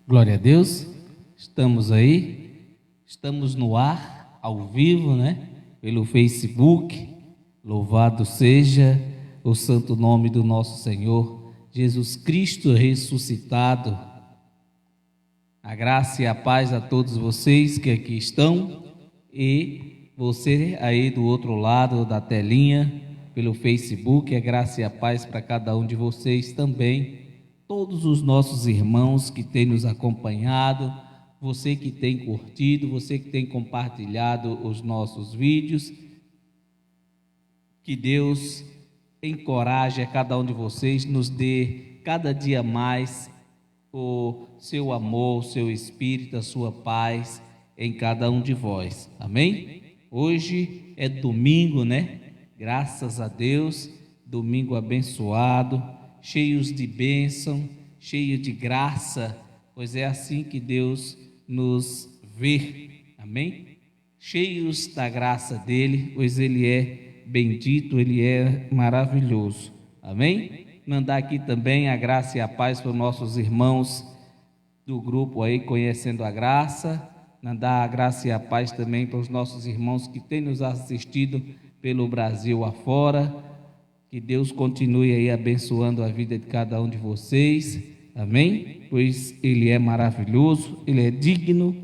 Glória a Deus, estamos no ar, ao vivo, né? Pelo Facebook. Louvado seja o santo nome do nosso Senhor Jesus Cristo ressuscitado. A graça e a paz a todos vocês que aqui estão e você aí do outro lado da telinha, pelo Facebook. A graça e a paz para cada um de vocês também. Todos os nossos irmãos que têm nos acompanhado, você que tem curtido, você que tem compartilhado os nossos vídeos, que Deus encoraje a cada um de vocês, nos dê cada dia mais o seu amor, o seu espírito, a sua paz em cada um de vós, amém? Hoje é domingo, né? Graças a Deus, domingo abençoado, cheios de bênção, cheio de graça, pois é assim que Deus nos vê, amém? Cheios da graça dele, pois ele é bendito, ele é maravilhoso, amém? Mandar aqui também a graça e a paz para os nossos irmãos do grupo aí, Conhecendo a Graça, mandar a graça e a paz também para os nossos irmãos que têm nos assistido pelo Brasil afora. Que Deus continue aí abençoando a vida de cada um de vocês, amém? Pois Ele é maravilhoso, Ele é digno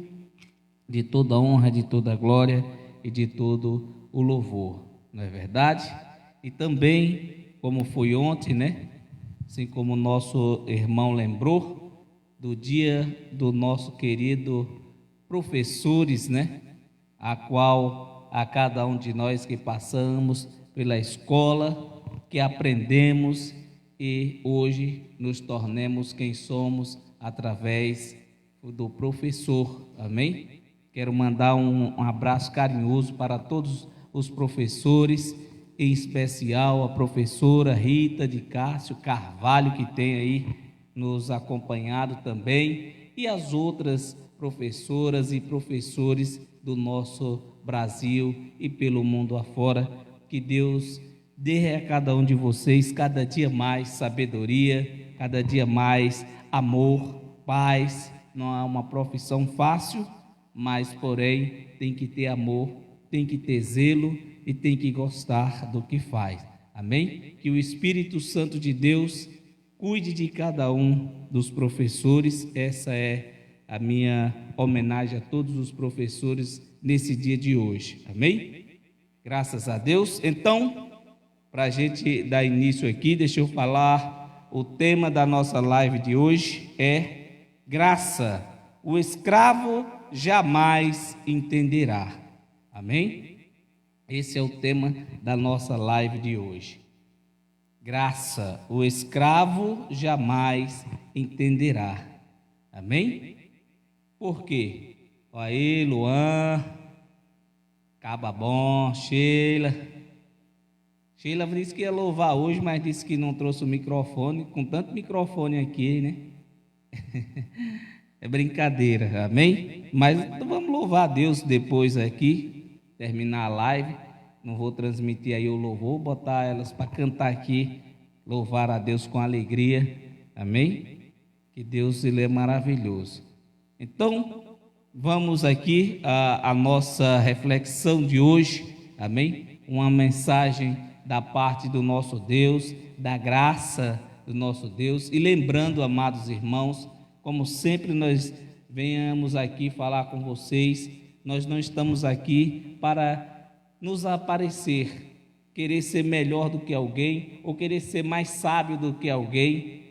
de toda honra, de toda glória e de todo o louvor, não é verdade? E também, como foi ontem, né? Assim como o nosso irmão lembrou, do dia do nosso querido professores, né? A qual a cada um de nós que passamos pela escola, que aprendemos e hoje nos tornemos quem somos através do professor, amém? Quero mandar um abraço carinhoso para todos os professores, em especial a professora Rita de Cássio Carvalho, que tem aí nos acompanhado também, e as outras professoras e professores do nosso Brasil e pelo mundo afora. Que Deus dê a cada um de vocês cada dia mais sabedoria, cada dia mais amor, paz. Não é uma profissão fácil, mas porém tem que ter amor, tem que ter zelo e tem que gostar do que faz, amém? Que o Espírito Santo de Deus cuide de cada um dos professores. Essa é a minha homenagem a todos os professores nesse dia de hoje, amém? Graças a Deus. Então, para a gente dar início aqui, deixa eu falar, o tema da nossa live de hoje é graça, o escravo jamais entenderá, amém? Esse é o tema da nossa live de hoje. Graça, o escravo jamais entenderá, amém? Por quê? Aí, Luan, Caba Bom, Sheila disse que ia louvar hoje, mas disse que não trouxe o microfone, com tanto microfone aqui, né? É brincadeira, amém? Mas então vamos louvar a Deus depois aqui, terminar a live. Não vou transmitir aí o louvor, botar elas para cantar aqui, louvar a Deus com alegria, amém? Que Deus, Ele é maravilhoso. Então, vamos aqui a nossa reflexão de hoje, amém? Uma mensagem da parte do nosso Deus, da graça do nosso Deus. E lembrando, amados irmãos, como sempre nós venhamos aqui falar com vocês, nós não estamos aqui para nos aparecer, querer ser melhor do que alguém, ou querer ser mais sábio do que alguém,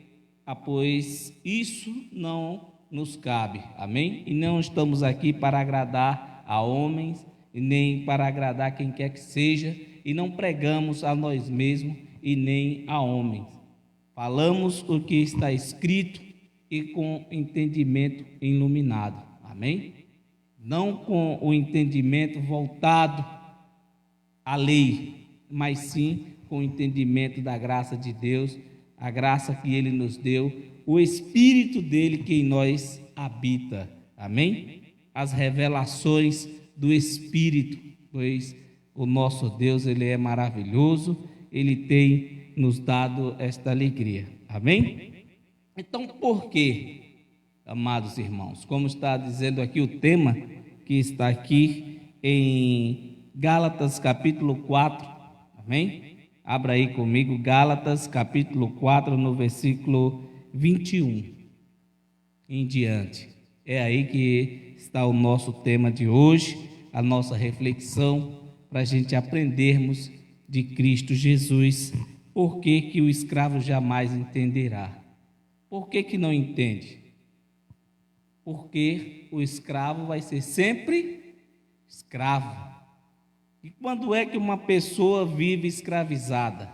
pois isso não nos cabe, amém? E não estamos aqui para agradar a homens, e nem para agradar quem quer que seja, e não pregamos a nós mesmos e nem a homens. Falamos o que está escrito e com entendimento iluminado, amém? Não com o entendimento voltado à lei, mas sim com o entendimento da graça de Deus, a graça que Ele nos deu, o Espírito dele que em nós habita, amém? As revelações do Espírito, pois o nosso Deus, Ele é maravilhoso, Ele tem nos dado esta alegria, amém? Então, por quê? amados irmãos. Como está dizendo aqui o tema que está aqui em Gálatas capítulo 4, amém? Abra aí comigo, Gálatas capítulo 4, no versículo 21 em diante. É aí que está o nosso tema de hoje, a nossa reflexão, para a gente aprendermos de Cristo Jesus. Por que que o escravo jamais entenderá? Por que que não entende? Porque o escravo vai ser sempre escravo. E quando é que uma pessoa vive escravizada?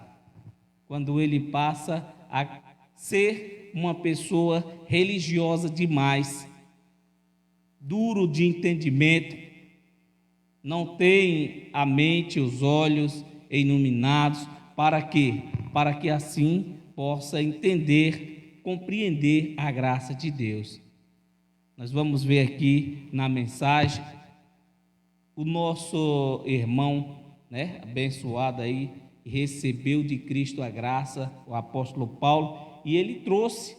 Quando ele passa a ser uma pessoa religiosa demais, duro de entendimento, não tem a mente, os olhos iluminados, para quê? Para que assim possa entender, compreender a graça de Deus. Nós vamos ver aqui na mensagem o nosso irmão, né, abençoado aí, recebeu de Cristo a graça, o apóstolo Paulo, e ele trouxe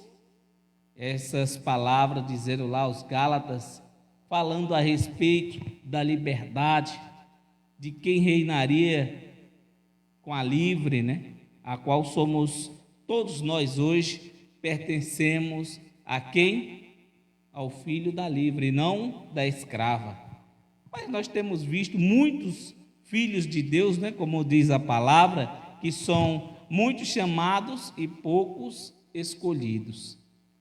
essas palavras, dizendo lá aos Gálatas, falando a respeito da liberdade, de quem reinaria com a livre, né, a qual somos todos nós hoje, pertencemos a quem? Ao filho da livre, não da escrava. Mas nós temos visto muitos filhos de Deus, né, como diz a palavra, que são muitos chamados e poucos escolhidos.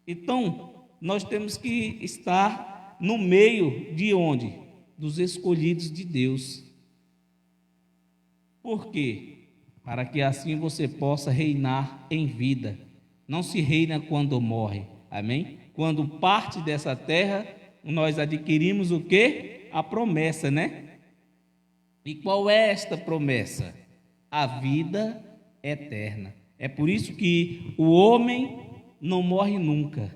Então, nós temos que estar no meio de onde? Dos escolhidos de Deus. Por quê? Para que assim você possa reinar em vida. Não se reina quando morre, amém? Quando parte dessa terra, nós adquirimos o quê? A promessa, né? E qual é esta promessa? A vida eterna. É por isso que o homem não morre nunca.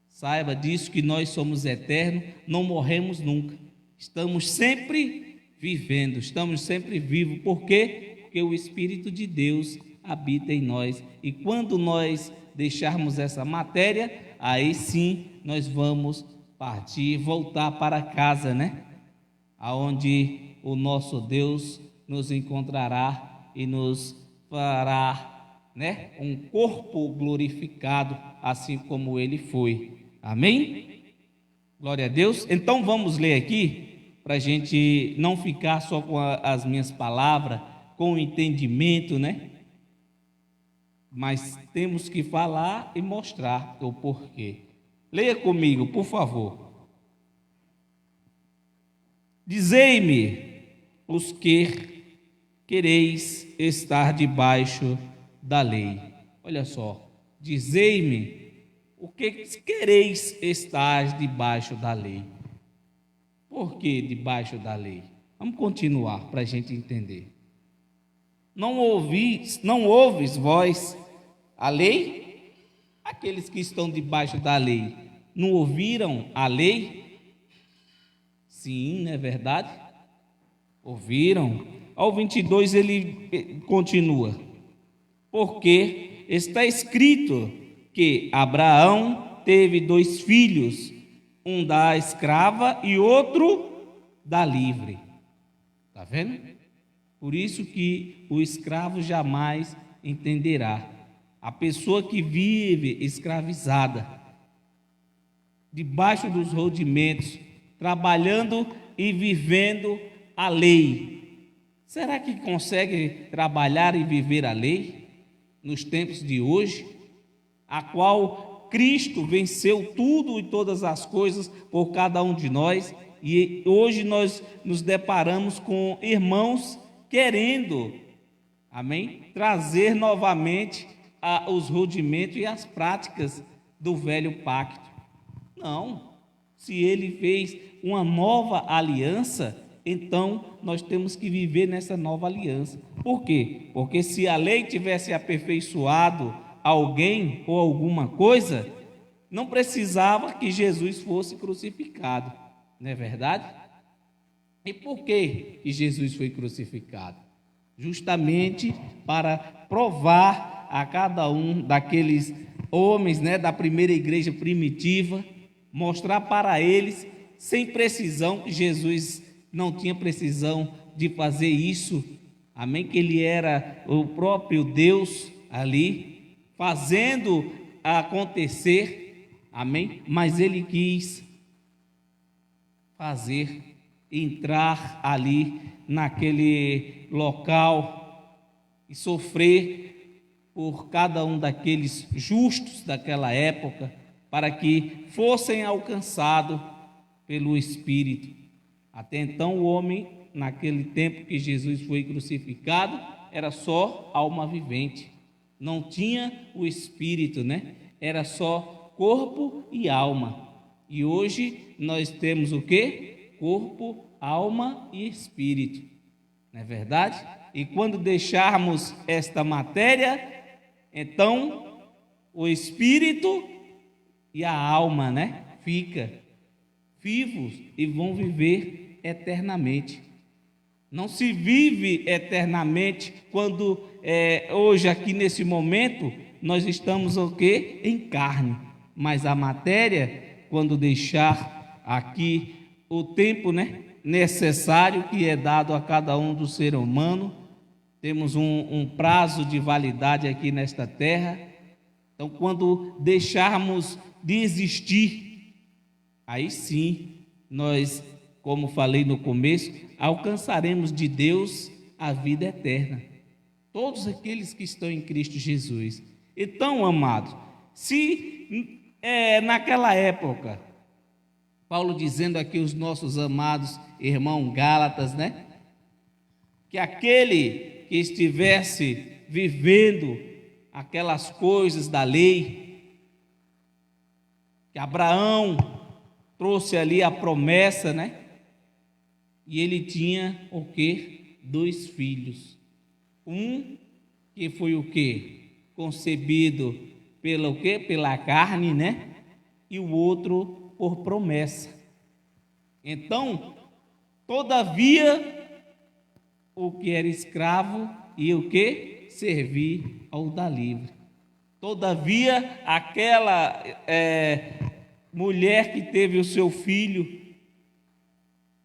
Saiba disso, que nós somos eternos, não morremos nunca. Estamos sempre vivendo, estamos sempre vivos. Por quê? Porque o Espírito de Deus habita em nós. E quando nós deixarmos essa matéria, aí sim nós vamos partir, voltar para casa, né? Aonde o nosso Deus nos encontrará e nos fará, né, um corpo glorificado, assim como ele foi. Amém? Glória a Deus. Então vamos ler aqui, para a gente não ficar só com as minhas palavras, com o entendimento, né? Mas temos que falar e mostrar o porquê. Leia comigo, por favor. Dizei-me os que quereis estar debaixo da lei. Olha só, dizei-me o que quereis estar debaixo da lei. Por que debaixo da lei? Vamos continuar para a gente entender. Não ouves vós a lei? Aqueles que estão debaixo da lei, não ouviram a lei? Sim, não é verdade? Ouviram. Ao 22 ele continua. Porque está escrito que Abraão teve 2 filhos, um da escrava e outro da livre. Está vendo? Por isso que o escravo jamais entenderá. A pessoa que vive escravizada, debaixo dos rudimentos, trabalhando e vivendo a lei. Será que consegue trabalhar e viver a lei nos tempos de hoje, a qual Cristo venceu tudo e todas as coisas por cada um de nós, e hoje nós nos deparamos com irmãos querendo, amém, trazer novamente os rudimentos e as práticas do velho pacto. Não, se ele fez uma nova aliança, então nós temos que viver nessa nova aliança. Por quê? Porque se a lei tivesse aperfeiçoado alguém ou alguma coisa, não precisava que Jesus fosse crucificado, não é verdade? E por que Jesus foi crucificado? Justamente para provar a cada um daqueles homens, né, da primeira igreja primitiva, mostrar para eles, sem precisão, que Jesus não tinha precisão de fazer isso, amém? Que ele era o próprio Deus ali, fazendo acontecer, amém? Mas ele quis fazer, entrar ali naquele local e sofrer por cada um daqueles justos daquela época, para que fossem alcançados pelo Espírito. Até então o homem, naquele tempo que Jesus foi crucificado, era só alma vivente, não tinha o Espírito, né? Era só corpo e alma. E hoje nós temos o quê? Corpo, alma e espírito, não é verdade? E quando deixarmos esta matéria, então o espírito e a alma, né, fica vivos e vão viver eternamente. Não se vive eternamente quando hoje aqui nesse momento nós estamos o quê? Em carne, mas a matéria, quando deixar aqui o tempo, né, necessário que é dado a cada um do ser humano, temos um prazo de validade aqui nesta terra. Então, quando deixarmos de existir, aí sim, nós, como falei no começo, alcançaremos de Deus a vida eterna. Todos aqueles que estão em Cristo Jesus. Então, amados, se naquela época, Paulo dizendo aqui os nossos amados irmãos Gálatas, né? Que aquele que estivesse vivendo aquelas coisas da lei, que Abraão trouxe ali a promessa, né? E ele tinha o quê? 2 filhos. Um que foi o quê? Concebido pelo quê? Pela carne, né? E o outro por promessa. Então, todavia, o que era escravo ia o quê? Servir ao da livre. Todavia, aquela mulher que teve o seu filho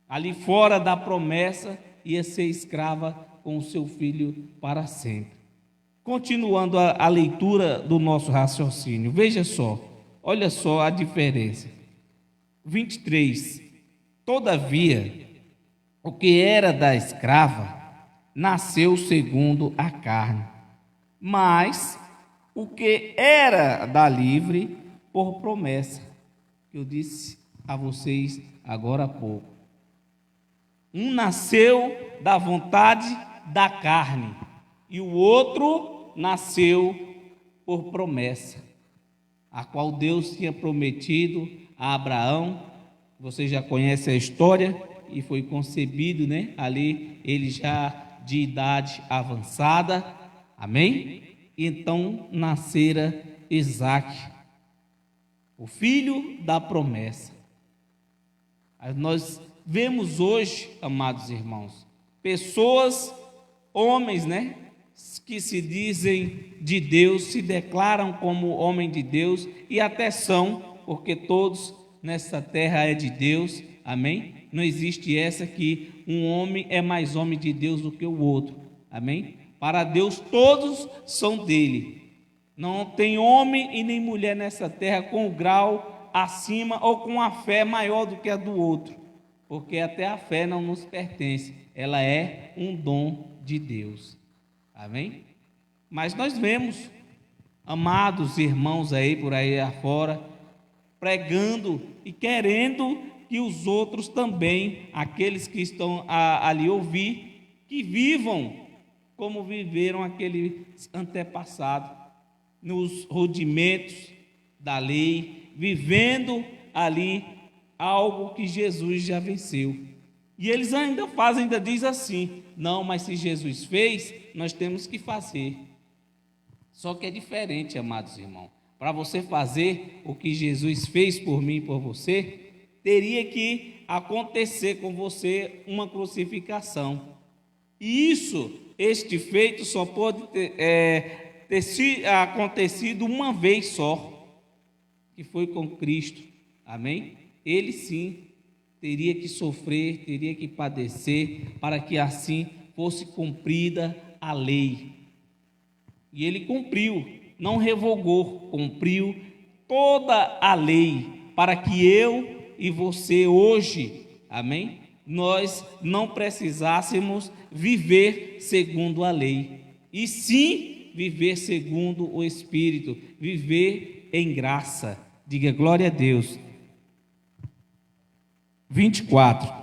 ali fora da promessa ia ser escrava com o seu filho para sempre. Continuando a leitura do nosso raciocínio, veja só, olha só a diferença. 23. Todavia, o que era da escrava nasceu segundo a carne, mas o que era da livre por promessa, que eu disse a vocês agora há pouco. Um nasceu da vontade da carne e o outro nasceu por promessa, a qual Deus tinha prometido a Abraão. Você já conhece a história, e foi concebido, né? Ali ele já de idade avançada, amém? E então nascera Isaque, o filho da promessa. Nós vemos hoje, amados irmãos, pessoas, homens, né, que se dizem de Deus, se declaram como homem de Deus, e até são, porque todos nessa terra é de Deus, amém? Não existe essa que um homem é mais homem de Deus do que o outro, amém? Para Deus todos são dele. Não tem homem e nem mulher nessa terra com o grau acima ou com a fé maior do que a do outro, porque até a fé não nos pertence, ela é um dom de Deus, amém? Mas nós vemos, amados irmãos aí por aí afora, pregando e querendo que os outros também, aqueles que estão ali ouvir, que vivam como viveram aqueles antepassados, nos rudimentos da lei, vivendo ali algo que Jesus já venceu. E eles ainda fazem, ainda diz assim: não, mas se Jesus fez, nós temos que fazer. Só que é diferente, amados irmãos. Para você fazer o que Jesus fez por mim e por você, teria que acontecer com você uma crucificação. E este feito só pode ter acontecido uma vez só, que foi com Cristo. amém? Ele sim teria que sofrer, teria que padecer, para que assim fosse cumprida a lei. E ele cumpriu, não revogou, cumpriu toda a lei, para que eu e você hoje, amém? Nós não precisássemos viver segundo a lei, e sim viver segundo o Espírito, viver em graça. Diga glória a Deus. 24.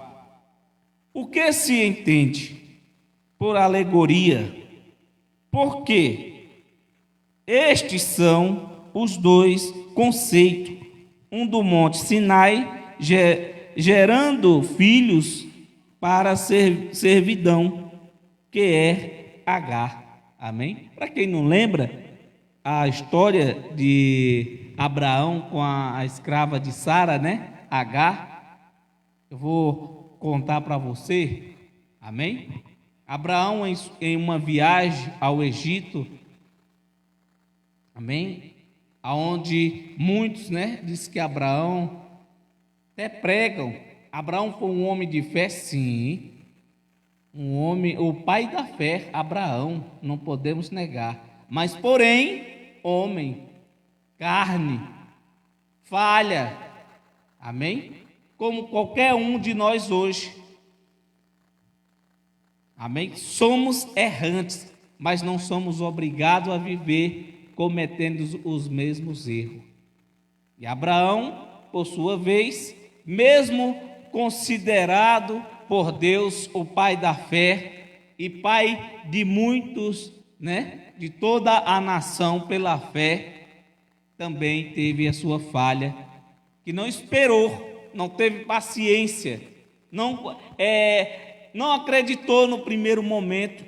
O que se entende por alegoria? Porque estes são os dois conceitos, um do monte Sinai, gerando filhos para servidão, que é Agar. Amém? Para quem não lembra, a história de Abraão com a escrava de Sara, né? Agar, eu vou contar para você, amém? Abraão, em uma viagem ao Egito, amém? Aonde muitos, né, diz que Abraão até pregam. Abraão foi um homem de fé, sim, um homem, o pai da fé, Abraão, não podemos negar. Mas, porém, homem, carne, falha, amém? Como qualquer um de nós hoje, amém? Somos errantes, mas não somos obrigados a viver cometendo os mesmos erros. E Abraão, por sua vez, mesmo considerado por Deus o pai da fé e pai de muitos, né, de toda a nação pela fé, também teve a sua falha, que não esperou, não teve paciência, não acreditou no primeiro momento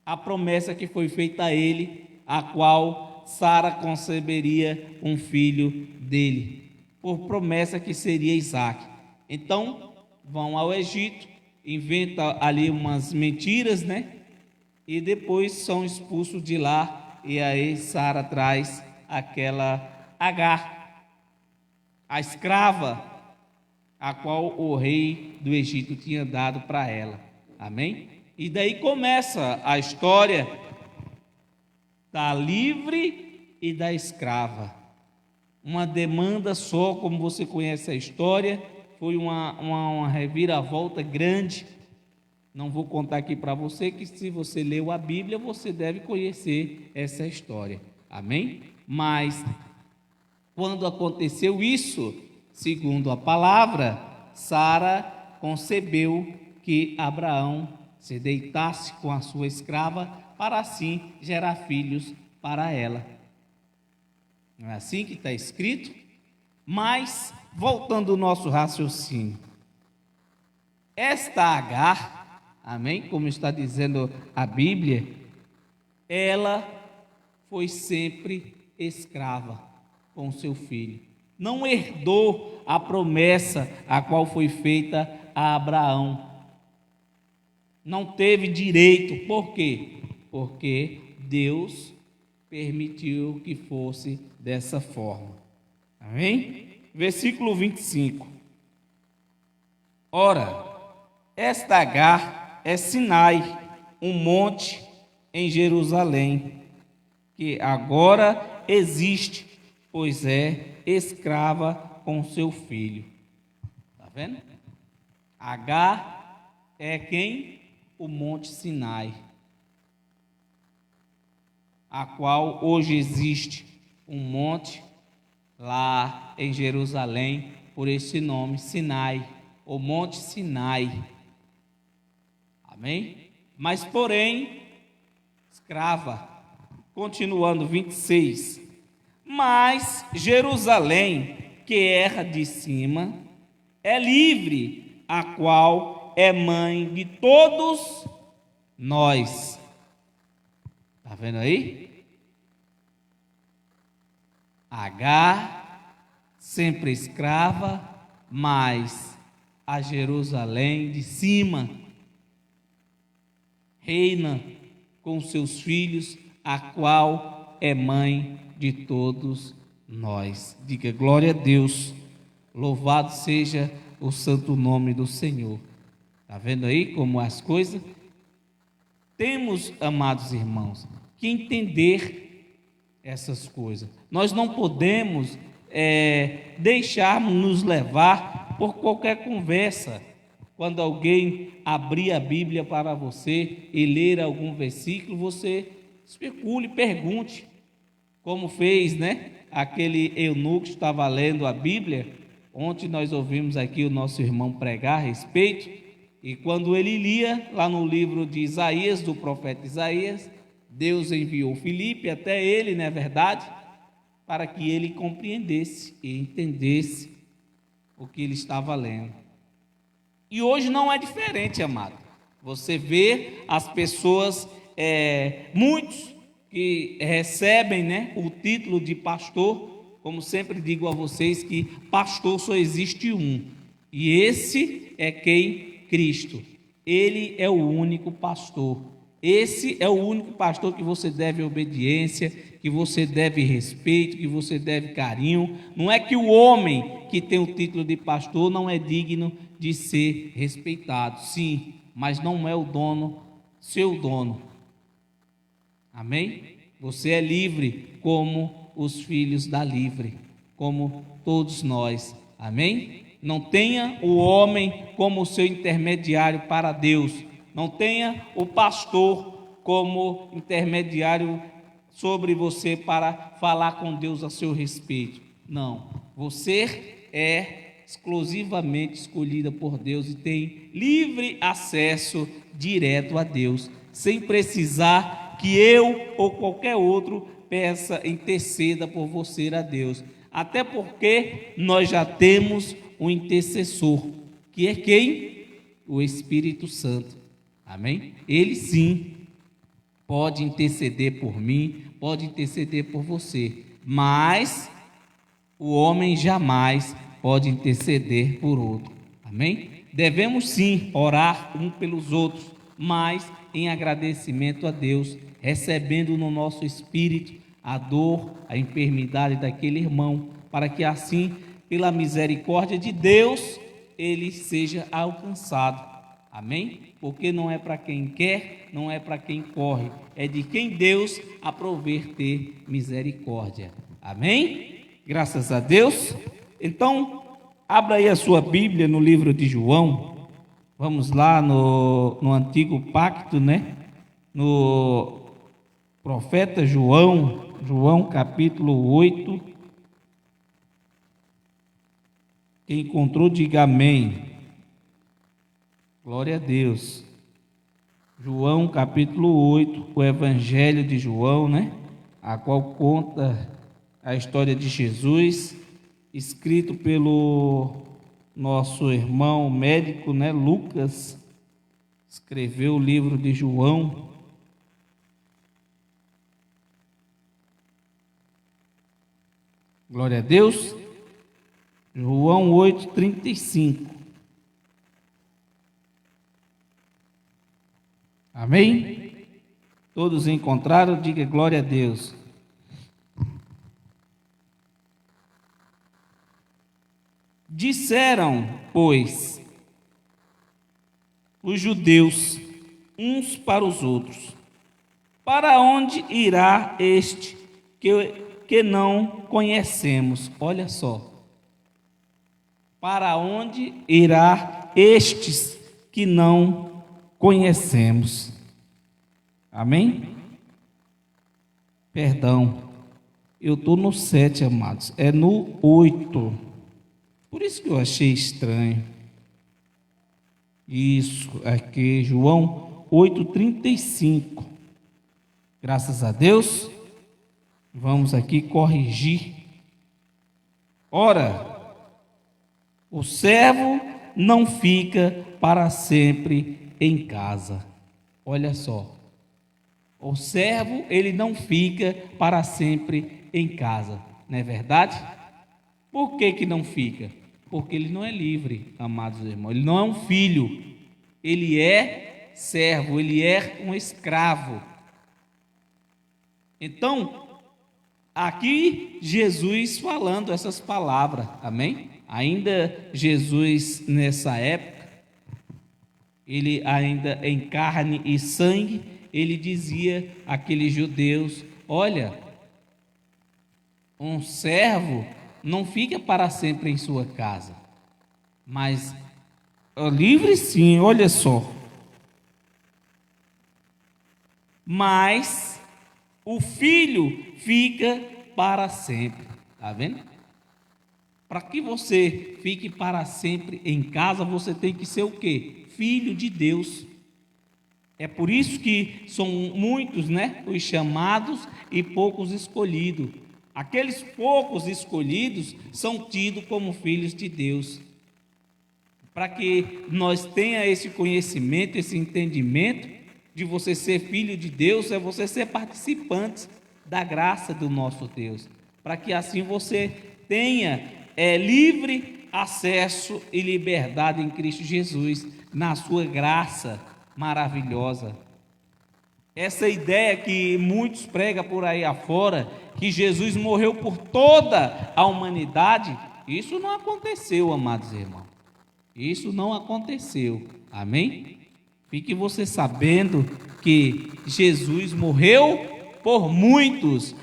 a promessa que foi feita a ele, a qual Sara conceberia um filho dele, por promessa que seria Isaac. Então, vão ao Egito, inventam ali umas mentiras, né? E depois são expulsos de lá, e aí Sara traz aquela Agar, a escrava, a qual o rei do Egito tinha dado para ela. Amém? E daí começa a história da livre e da escrava. Uma demanda só, como você conhece a história, foi uma reviravolta grande. Não vou contar aqui para você, que se você leu a Bíblia, você deve conhecer essa história. Amém? Mas quando aconteceu isso, segundo a palavra, Sara concebeu que Abraão se deitasse com a sua escrava para assim gerar filhos para ela. Não é assim que está escrito? Mas, voltando ao nosso raciocínio, esta Agar, amém? Como está dizendo a Bíblia, ela foi sempre escrava com seu filho. Não herdou a promessa a qual foi feita a Abraão. Não teve direito. Por quê? Porque Deus permitiu que fosse dessa forma. Amém? Versículo 25. Ora, esta Agar é Sinai, um monte em Jerusalém, que agora existe, pois é escrava com seu filho. Está vendo? Agar é quem? O monte Sinai, a qual hoje existe um monte lá em Jerusalém, por esse nome, Sinai, o monte Sinai. Amém? Mas porém, escrava, continuando 26, mas Jerusalém, que é de cima, é livre, a qual é mãe de todos nós. Está vendo aí? Agar, sempre escrava, mas a Jerusalém de cima reina com seus filhos, a qual é mãe de todos nós. Diga glória a Deus. Louvado seja o santo nome do Senhor. Está vendo aí como as coisas? Temos, amados irmãos, que entender essas coisas. Nós não podemos deixarmos nos levar por qualquer conversa. Quando alguém abrir a Bíblia para você e ler algum versículo, você especule, pergunte, como fez, aquele eunuco que estava lendo a Bíblia. Ontem nós ouvimos aqui o nosso irmão pregar a respeito, e quando ele lia lá no livro de Isaías, do profeta Isaías, Deus enviou Filipe até ele, não é verdade? Para que ele compreendesse e entendesse o que ele estava lendo. E hoje não é diferente, amado. Você vê as pessoas, muitos que recebem, o título de pastor. Como sempre digo a vocês que pastor só existe um, e esse é quem? Cristo. Ele é o único pastor. Esse é o único pastor que você deve obediência, que você deve respeito, que você deve carinho. Não é que o homem que tem o título de pastor não é digno de ser respeitado, sim, mas não é o dono, seu dono. Amém? Você é livre como os filhos da livre, como todos nós. Amém? Não tenha o homem como seu intermediário para Deus. Não tenha o pastor como intermediário sobre você para falar com Deus a seu respeito. Não. Você é exclusivamente escolhida por Deus e tem livre acesso direto a Deus, sem precisar que eu ou qualquer outro peça, interceda por você a Deus. Até porque nós já temos um intercessor, que é quem? O Espírito Santo. Amém? Ele sim pode interceder por mim, pode interceder por você, mas o homem jamais pode interceder por outro. Amém? Devemos sim orar um pelos outros, mas em agradecimento a Deus, recebendo no nosso espírito a dor, a enfermidade daquele irmão, para que assim, pela misericórdia de Deus, ele seja alcançado. Amém? Porque não é para quem quer, não é para quem corre, é de quem Deus aprover ter misericórdia. Amém? Graças a Deus. Então, abra aí a sua Bíblia no livro de João. Vamos lá no Antigo Pacto, no profeta João capítulo 8. Quem encontrou, diga amém. Glória a Deus. João capítulo 8, o Evangelho de João, a qual conta a história de Jesus, escrito pelo nosso irmão médico, Lucas, escreveu o livro de João. Glória a Deus. João 8:35. Amém? Todos encontraram? Diga glória a Deus. Disseram, pois, os judeus uns para os outros: para onde irá este que não conhecemos? Olha só. Para onde irá estes que não conhecemos? Amém? Perdão, eu estou no 7, amados, é no 8. Por isso que eu achei estranho. Isso, aqui, João 8:35. Graças a Deus, vamos aqui corrigir. Ora, o servo não fica para sempre em casa. Olha só. O servo, ele não fica para sempre em casa. Não é verdade? Por que não fica? Porque ele não é livre, amados irmãos. Ele não é um filho. Ele é servo, ele é um escravo. Então, aqui Jesus falando essas palavras, amém? Ainda Jesus, nessa época, ele ainda em carne e sangue, ele dizia àqueles judeus: olha, um servo não fica para sempre em sua casa, mas livre sim, olha só. Mas o filho fica para sempre. Está vendo? Para que você fique para sempre em casa, você tem que ser o quê? Filho de Deus. É por isso que são muitos, né, os chamados e poucos escolhidos. Aqueles poucos escolhidos são tidos como filhos de Deus. Para que nós tenha esse conhecimento, esse entendimento de você ser filho de Deus, é você ser participante da graça do nosso Deus. Para que assim você tenha livre acesso e liberdade em Cristo Jesus, na sua graça maravilhosa. Essa ideia que muitos pregam por aí afora, que Jesus morreu por toda a humanidade, isso não aconteceu, amados irmãos. Isso não aconteceu. Amém? Fique você sabendo que Jesus morreu por muitos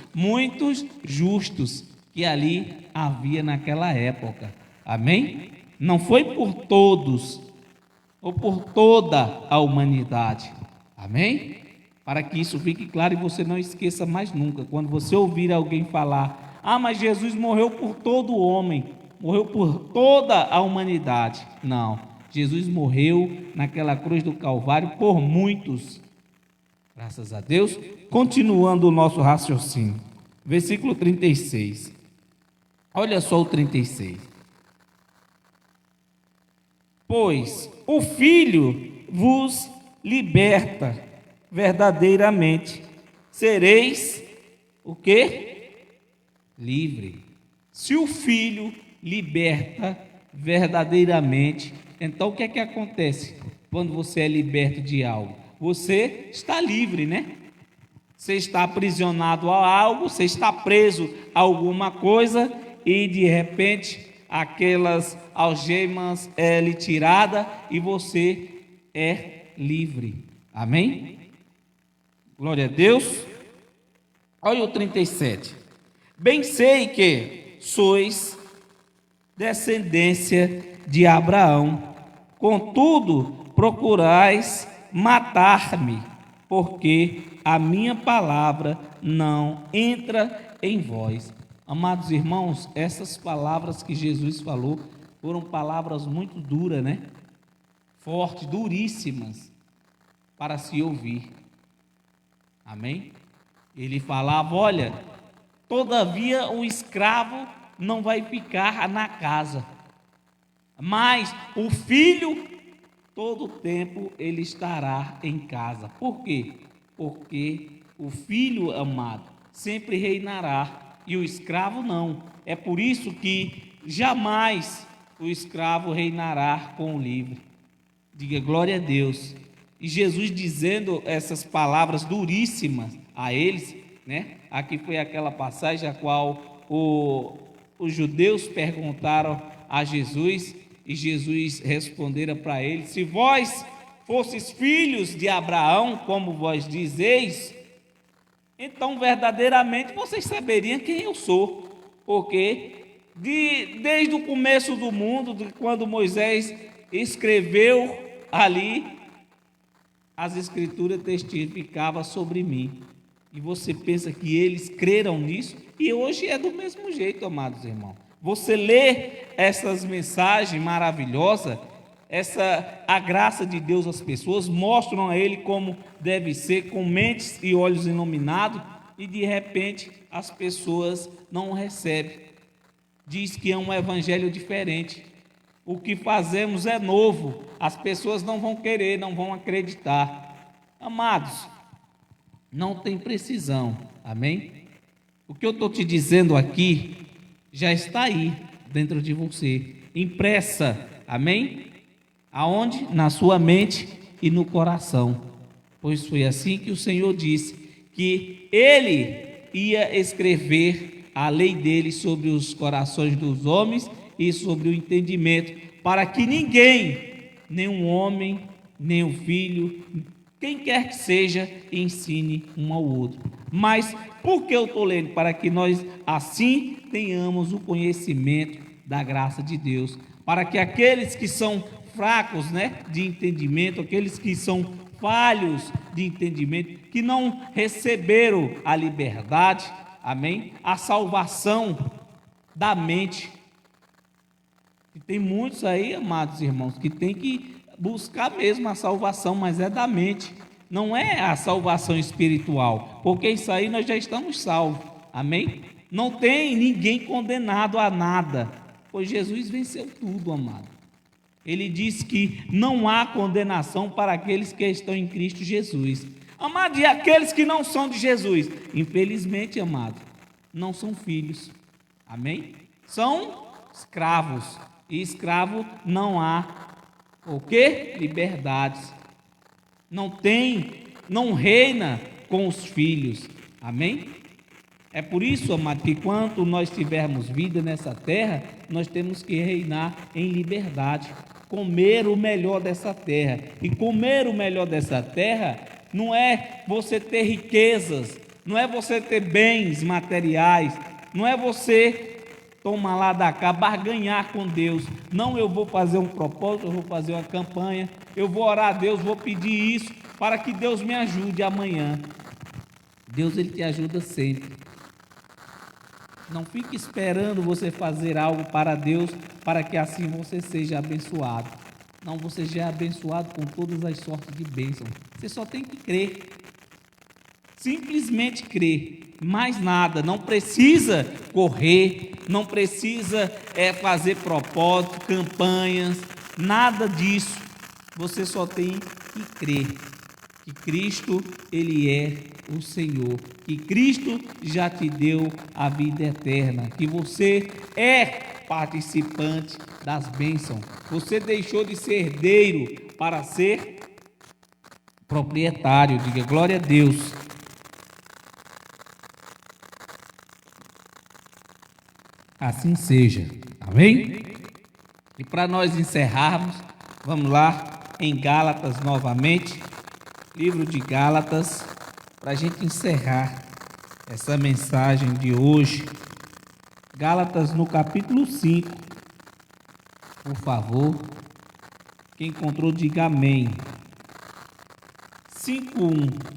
justos que ali havia naquela época. Amém? Não foi por todos ou por toda a humanidade. Amém? Para que isso fique claro e você não esqueça mais nunca. Quando você ouvir alguém falar: ah, mas Jesus morreu por todo o homem, morreu por toda a humanidade. Não, Jesus morreu naquela cruz do Calvário por muitos. Graças a Deus. Continuando o nosso raciocínio. Versículo 36. Olha só o 36. Pois o Filho vos liberta verdadeiramente. Sereis o quê? Livre. Se o Filho liberta verdadeiramente, então o que é que acontece quando você é liberto de algo? Você está livre, né? Você está aprisionado a algo, você está preso a alguma coisa e de repente aquelas algemas lhe tirada e você é livre. Amém? Glória a Deus. Olha o 37. Bem sei que sois descendência de Abraão, contudo procurais matar-me, porque a minha palavra não entra em vós. Amados irmãos, essas palavras que Jesus falou foram palavras muito duras, né? Fortes, duríssimas para se ouvir. Amém? Ele falava: olha, todavia o escravo não vai ficar na casa, mas o filho todo o tempo ele estará em casa. Por quê? Porque o filho amado sempre reinará e o escravo não. É por isso que jamais o escravo reinará com o livre. Diga glória a Deus. E Jesus dizendo essas palavras duríssimas a eles, né? Aqui foi aquela passagem a qual os judeus perguntaram a Jesus e Jesus respondera para eles: se vós fosseis filhos de Abraão, como vós dizeis, então verdadeiramente vocês saberiam quem eu sou, porque desde o começo do mundo, quando Moisés escreveu ali, as escrituras testificavam sobre mim. E você pensa que eles creram nisso? E hoje é do mesmo jeito, amados irmãos. Você lê essas mensagens maravilhosas, a graça de Deus às pessoas, mostram a ele como deve ser, com mentes e olhos iluminados, e de repente as pessoas não recebem. Diz que é um evangelho diferente. O que fazemos é novo, as pessoas não vão querer, não vão acreditar. Amados, não tem precisão, amém? O que eu estou te dizendo aqui já está aí dentro de você, impressa, amém? Aonde? Na sua mente e no coração. Pois foi assim que o Senhor disse que Ele ia escrever a lei dele sobre os corações dos homens e sobre o entendimento, para que ninguém, nenhum homem, nenhum filho, quem quer que seja, ensine um ao outro. Mas por que eu estou lendo? Para que nós assim tenhamos o conhecimento da graça de Deus, para que aqueles que são fracos, né, de entendimento, aqueles que são falhos de entendimento, que não receberam a liberdade, amém, a salvação da mente. E tem muitos aí, amados irmãos, que tem que buscar mesmo a salvação, mas é da mente, não é a salvação espiritual, porque isso aí nós já estamos salvos, amém? Não tem ninguém condenado a nada, pois Jesus venceu tudo, amado. Ele diz que não há condenação para aqueles que estão em Cristo Jesus. Amado, e aqueles que não são de Jesus? Infelizmente, amado, não são filhos, amém? São escravos, e escravo não há o que? Liberdades. Não reina com os filhos, amém? É por isso, amado, que quando nós tivermos vida nessa terra, nós temos que reinar em liberdade, comer o melhor dessa terra. E comer o melhor dessa terra não é você ter riquezas, não é você ter bens materiais, não é você tomar lá da cá, barganhar com Deus. Não, eu vou fazer um propósito, eu vou fazer uma campanha, eu vou orar a Deus, vou pedir isso, para que Deus me ajude amanhã. Deus, Ele te ajuda sempre. Não fique esperando você fazer algo para Deus, para que assim você seja abençoado. Não, você já é abençoado com todas as sortes de bênçãos. Você só tem que crer. Simplesmente crer. Mais nada. Não precisa correr, não precisa fazer propósito, campanhas, nada disso. Você só tem que crer que Cristo, Ele é o Senhor, que Cristo já te deu a vida eterna, que você é participante das bênçãos. Você deixou de ser herdeiro para ser proprietário. Diga glória a Deus. Assim seja, amém? E para nós encerrarmos, vamos lá em Gálatas novamente, livro de Gálatas, para a gente encerrar essa mensagem de hoje. Gálatas no capítulo 5, por favor, quem encontrou diga amém. 5:1.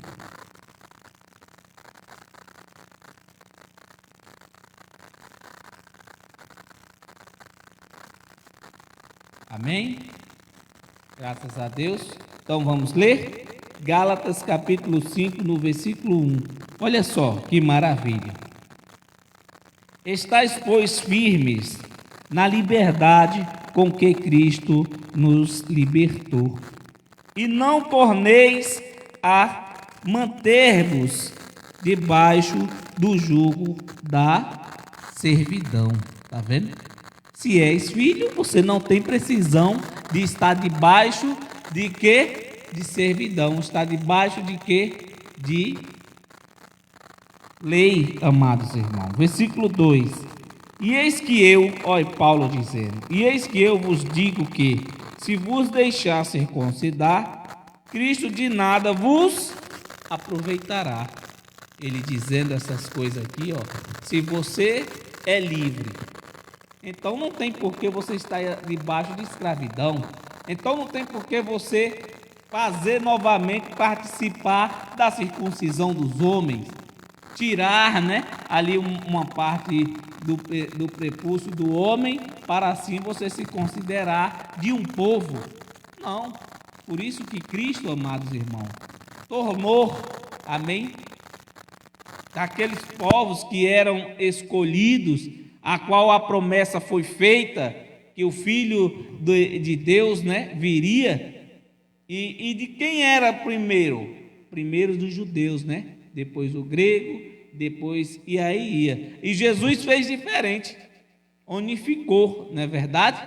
Amém? Graças a Deus. Então vamos ler Gálatas capítulo 5, no versículo 1. Olha só que maravilha. Estais, pois, firmes na liberdade com que Cristo nos libertou, e não torneis a manter-vos debaixo do jugo da servidão. Tá vendo? Se és filho, você não tem precisão de estar debaixo de quê? De servidão. Está debaixo de quê? De lei, amados irmãos. Versículo 2. E eis que eu, olha Paulo dizendo, e eis que eu vos digo que, se vos deixar circuncidar, Cristo de nada vos aproveitará. Ele dizendo essas coisas aqui, ó. Se você é livre, então não tem por que você estar debaixo de escravidão. Então não tem por que você fazer novamente participar da circuncisão dos homens, tirar, né, ali uma parte do prepúcio do homem, para assim você se considerar de um povo. Não. Por isso que Cristo, amados irmãos, tornou, amém, aqueles povos que eram escolhidos, a qual a promessa foi feita, que o Filho de Deus, né, viria, e de quem era primeiro? Primeiro dos judeus, né? Depois o grego, depois e aí ia. E Jesus fez diferente, unificou, não é verdade?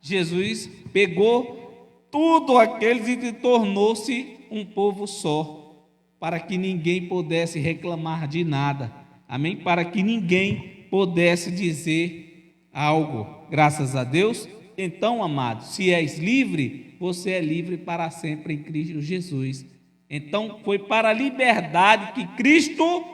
Jesus pegou tudo aqueles e tornou-se um povo só, para que ninguém pudesse reclamar de nada, amém? Para que ninguém pudesse dizer algo. graças a Deus. Então, amados, se és livre, você é livre para sempre em Cristo Jesus. Então, foi para a liberdade que Cristo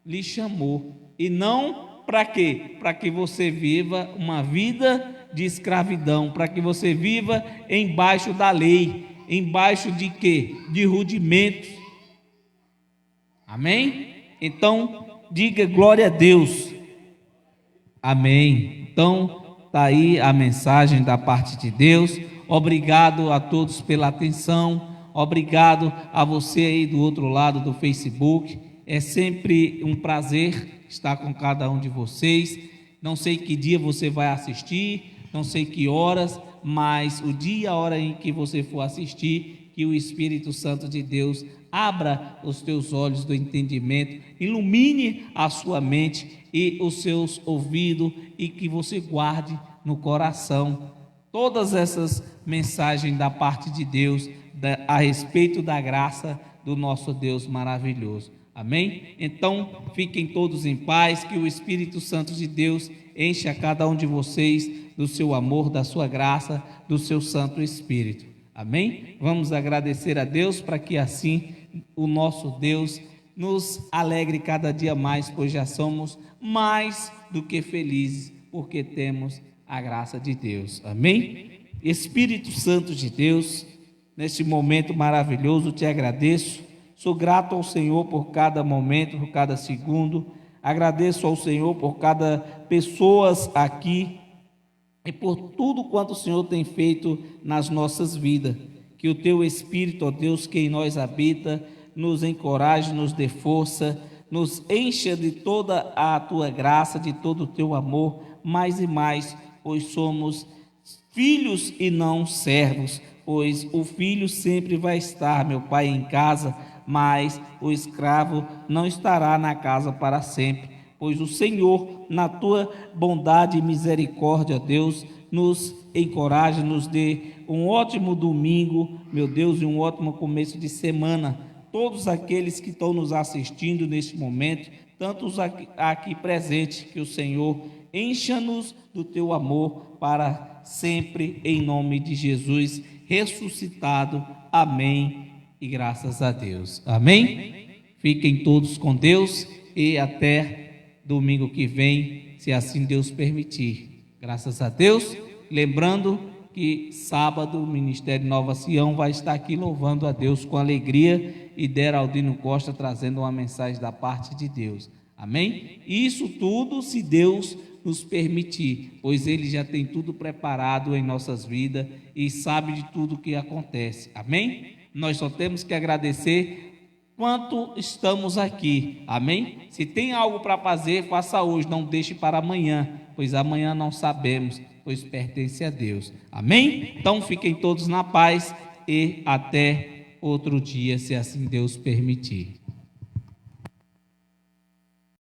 lhe chamou, e não para quê? Para que você viva uma vida de escravidão, para que você viva embaixo da lei, embaixo de quê? De rudimentos. Amém? Então, diga glória a Deus. Amém. Então, está aí a mensagem da parte de Deus. Obrigado a todos pela atenção. Obrigado a você aí do outro lado do Facebook. É sempre um prazer estar com cada um de vocês. Não sei que dia você vai assistir, não sei que horas, mas o dia e a hora em que você for assistir, que o Espírito Santo de Deus abra os teus olhos do entendimento, ilumine a sua mente e os seus ouvidos, e que você guarde no coração todas essas mensagens da parte de Deus a respeito da graça do nosso Deus maravilhoso. Amém? Então, fiquem todos em paz, que o Espírito Santo de Deus enche a cada um de vocês do seu amor, da sua graça, do seu Santo Espírito. Amém? Vamos agradecer a Deus para que assim o nosso Deus nos alegre cada dia mais, pois já somos mais do que felizes, porque temos a graça de Deus. Amém? Espírito Santo de Deus, neste momento maravilhoso, te agradeço. Sou grato ao Senhor por cada momento, por cada segundo. Agradeço ao Senhor por cada pessoa aqui e por tudo quanto o Senhor tem feito nas nossas vidas. Que o teu Espírito, ó Deus, que em nós habita, nos encoraje, nos dê força, nos encha de toda a tua graça, de todo o teu amor, mais e mais, pois somos filhos e não servos, pois o filho sempre vai estar, meu Pai, em casa, mas o escravo não estará na casa para sempre, pois o Senhor, na tua bondade e misericórdia, Deus, nos encoraje, nos dê um ótimo domingo, meu Deus, e um ótimo começo de semana. Todos aqueles que estão nos assistindo neste momento, tantos aqui presentes, que o Senhor encha-nos do teu amor para sempre, em nome de Jesus ressuscitado. Amém. E graças a Deus. Amém? Fiquem todos com Deus e até domingo que vem, se assim Deus permitir. Graças a Deus. Lembrando que sábado o Ministério Nova Sião vai estar aqui louvando a Deus com alegria, e Deraldino Costa trazendo uma mensagem da parte de Deus. Amém? Isso tudo se Deus nos permitir, pois Ele já tem tudo preparado em nossas vidas e sabe de tudo que acontece. Amém? Nós só temos que agradecer quanto estamos aqui. Amém? Se tem algo para fazer, faça hoje, não deixe para amanhã, pois amanhã não sabemos, pois pertence a Deus. Amém? Então fiquem todos na paz e até outro dia, se assim Deus permitir.